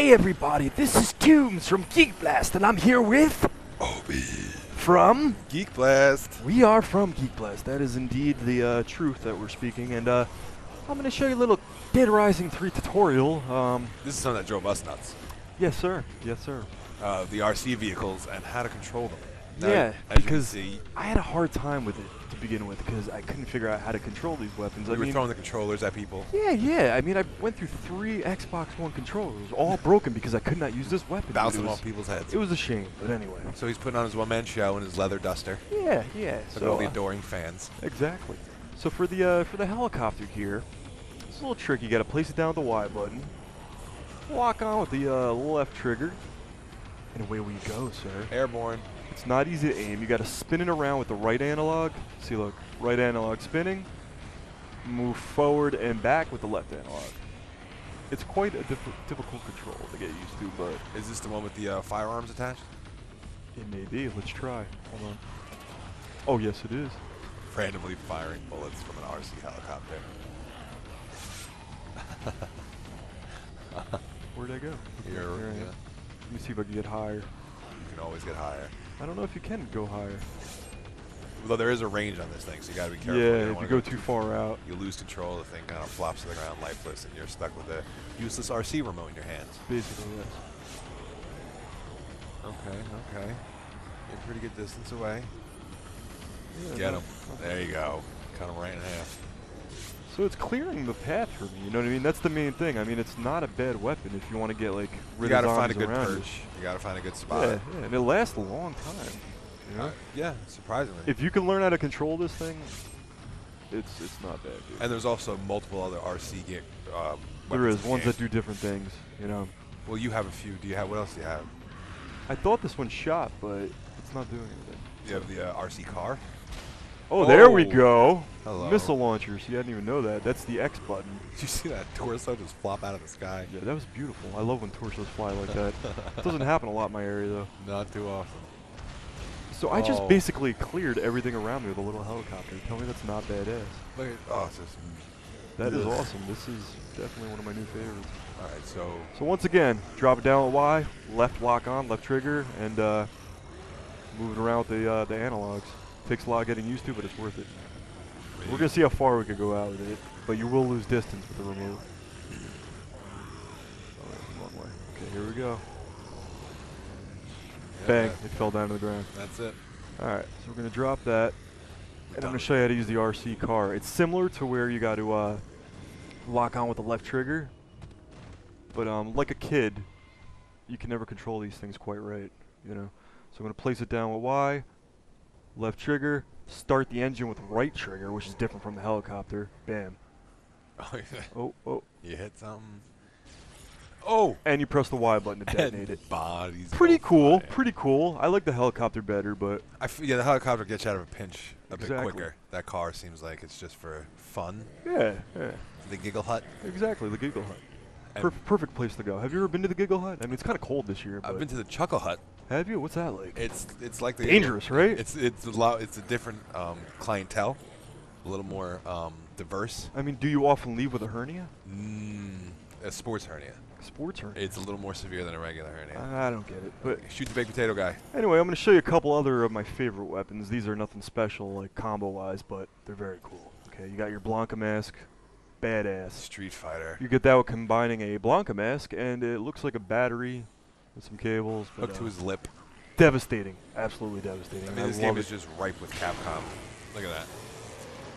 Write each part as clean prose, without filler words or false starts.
Hey everybody, this is Tombs from Geek Blast, and I'm here with Obie. From Geek Blast. We are from Geek Blast. That is indeed the truth that we're speaking, and I'm going to show you a little Dead Rising 3 tutorial. This is something that drove us nuts. Yes, sir. Yes, sir. The RC vehicles and how to control them. Now, Yeah, as because you can see, I had a hard time with it to begin with because I couldn't figure out how to control these weapons. we were throwing the controllers at people. Yeah. I mean, I went through 3 Xbox One controllers, all broken because I could not use this weapon. Bouncing them off people's heads. It was a shame, but anyway. So he's putting on his one-man show in his leather duster. Yeah. Look at all the adoring fans. Exactly. So for the helicopter here, it's a little tricky. You got to place it down with the Y button, lock on with the left trigger, and away we go, sir. Airborne. It's not easy to aim. You got to spin it around with the right analog. See, look, right analog spinning. Move forward and back with the left analog. It's quite a difficult control to get used to, but Is this the one with the firearms attached? it may be. Let's try. Hold on. Oh, yes, it is. Randomly firing bullets from an RC helicopter. Where'd I go? Here, Here I am. yeah. Let me see if I can get higher. You can always get higher. I don't know if you can go higher. Although there is a range on this thing, so you got to be careful. Yeah, don't if wanna you go too far out. You lose control, the thing kind of flops to the ground lifeless, and you're stuck with a useless RC remote in your hands. Basically, yes. Okay. You're a pretty good distance away. Yeah, Get no, him. There you go. Cut him right in half. So it's clearing the path for me, you know what I mean? That's the main thing. I mean, it's not a bad weapon if you want to get, like, You rid got of to find a zombies good around you. perch. You got to find a good spot. Yeah, and it lasts a long time. You know? Yeah, surprisingly. If you can learn how to control this thing, it's not bad, dude. And there's also multiple other RC There weapons is in the ones game. that do different things, you know. Well, you have a few. Do you have? What else do you have? I thought this one shot, but it's not doing anything. You have the RC car. Oh, there we Oh. go. Hello. Missile launchers. You didn't even know that. That's the X button. Did you see that torso just flop out of the sky? Yeah, that was beautiful. I love when torsos fly like that. It doesn't happen a lot in my area, though. Not too often. So I just Oh. basically cleared everything around me with a little helicopter. Tell me that's not badass. Look at, oh, it's just. That is Ugh. awesome. This is definitely one of my new favorites. All right, so So once again, drop it down with Y, left lock on, left trigger, and move it around with the analogs. Takes a lot getting used to, but it's worth it. We're gonna see how far we can go out with it, but you will lose distance with the remote. Oh, that's the wrong way. Okay, here we go. yeah, Bang! that- It fell down to the ground. That's it. All right, so we're gonna drop that, and I'm gonna show you how to use the RC car. It's similar to where you got to lock on with the left trigger, but like a kid, you can never control these things quite right, you know. So I'm gonna place it down with Y, left trigger, start the engine with right trigger, which is different from the helicopter. Bam. Oh, yeah. Oh, You hit something. Oh! and you press the Y button to detonate it. Bodies. Pretty go cool, flying. pretty cool. I like the helicopter better, but Yeah, the helicopter gets you out of a pinch a bit Exactly. quicker. That car seems like it's just for fun. yeah, The Giggle Hut. exactly. The Giggle Hut. And Perfect place to go. Have you ever been to the Giggle Hut? I mean, it's kind of cold this year. I've but been to the Chuckle Hut. Have you? What's that like? It's like the Dangerous, right? It's a different clientele, a little more diverse. I mean, do you often leave with a hernia? A sports hernia. Sports hernia? It's a little more severe than a regular hernia. I don't get it. But Shoot the baked potato guy. anyway, I'm going to show you a couple other of my favorite weapons. These are nothing special, like combo-wise, but they're very cool. Okay, you got your Blanca mask. Badass. Street Fighter. You get that with combining a Blanca mask, and it looks like a battery with some cables. But, Hooked to his lip. devastating. Absolutely devastating. I mean, this love game it. is just ripe with Capcom. Look at that.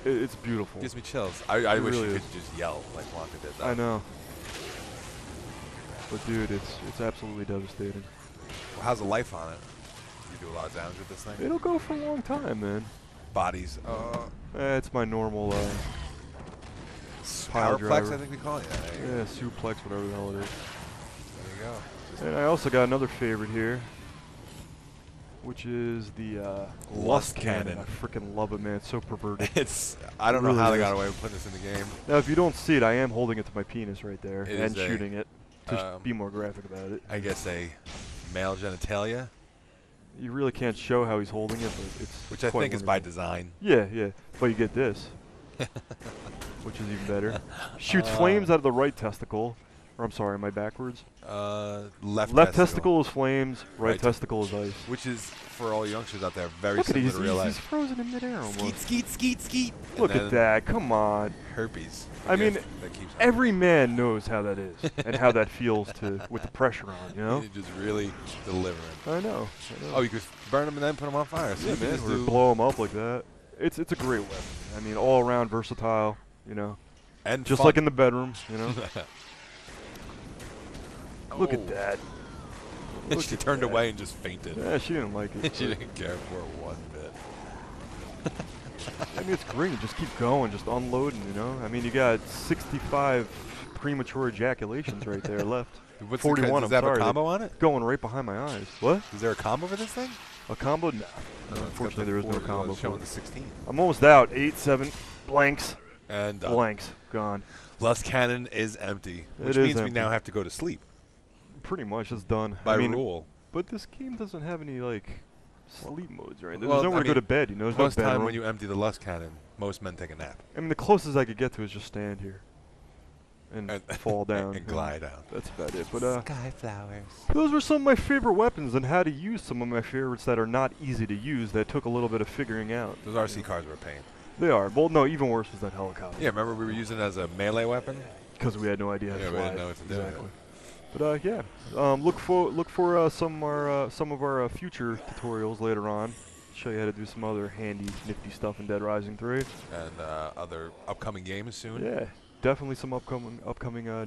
It's beautiful. Gives me chills. I It wish really you is. could just yell like Blanca did. Though. I know. But dude, it's absolutely devastating. Well, how's the life on it? You do a lot of damage with this thing. It'll go for a long time, man. Bodies. It's my normal pile Powerplex, driver. I think we call it. Yeah, there you Yeah, suplex, whatever the hell it is. go. There you go. Just And I also got another favorite here, which is the Lust Cannon. Cannon. I freaking love it, man. It's so perverted. I don't know Really how they is. got away with putting this in the game. Now, if you don't see it, I am holding it to my penis right there It and is a, shooting it. To be more graphic about it. I guess a male genitalia, You really can't show how he's holding it, but it's which I quite think is by wonderful. design. Yeah. But you get this, which is even better. Shoots flames out of the right testicle, Or I'm sorry, am I backwards? Left testicle is flames, right Right testicle is ice. which is, for all youngsters out there, very Look at similar he's, to real he's life. frozen in midair almost. Skeet, skeet, skeet, skeet. And Look at then that, come on. Herpes. I mean, that keeps every man knows how that is and how that feels to with the pressure on, you know? You're just really delivering. I know. Oh, you could burn them and then put them on fire. So Yeah, you can man, just or do blow them up like that. It's a great weapon. I mean, all around versatile, you know? and Just fun. like in the bedroom, you know? Look at Oh. that. And she turned away and just fainted. Yeah, she didn't like it. She didn't care for it one bit. I mean, it's great. Just keep going, just unloading, you know? I mean, you got 65 premature ejaculations right there left. What's 41, does I'm that have sorry. a combo on it? Going right behind my eyes. What? Is there a combo for this thing? A combo? Nah. No, it's got Unfortunately, the there is no 40, combo. it's for showing it. the 16. I'm almost out. 8, 7, blanks. And Blanks. Gone. Lust Cannon is empty, which It is means we empty. now have to go to sleep Pretty much, it's done. by I mean, rule. but this game doesn't have any, like, sleep modes, right? There's Well, nowhere I to go to mean, bed, you know? There's Most no time bedroom. when you empty the Lust Cannon, most men take a nap. I mean, the closest I could get to is just stand here and fall down. And glide out. That's about it. But Sky flowers. those were some of my favorite weapons and how to use some of my favorites that are not easy to use that took a little bit of figuring out. Those RC cars were a pain. They are. Well, no, even worse was that helicopter. Yeah, remember we were using it as a melee weapon? Because we had no idea how to Yeah, we fly. didn't know what to do with it. Exactly. But yeah, look for some of our future tutorials later on. Show you how to do some other handy, nifty stuff in Dead Rising 3. And other upcoming games soon. Yeah, definitely some upcoming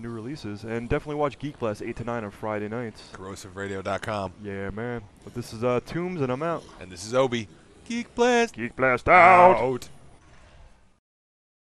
new releases, and definitely watch Geek Blast 8 to 9 on Friday nights. CorrosiveRadio.com. Yeah, man. But this is Tombs, and I'm out. And this is Obie. Geek Blast. Geek Blast out. Out.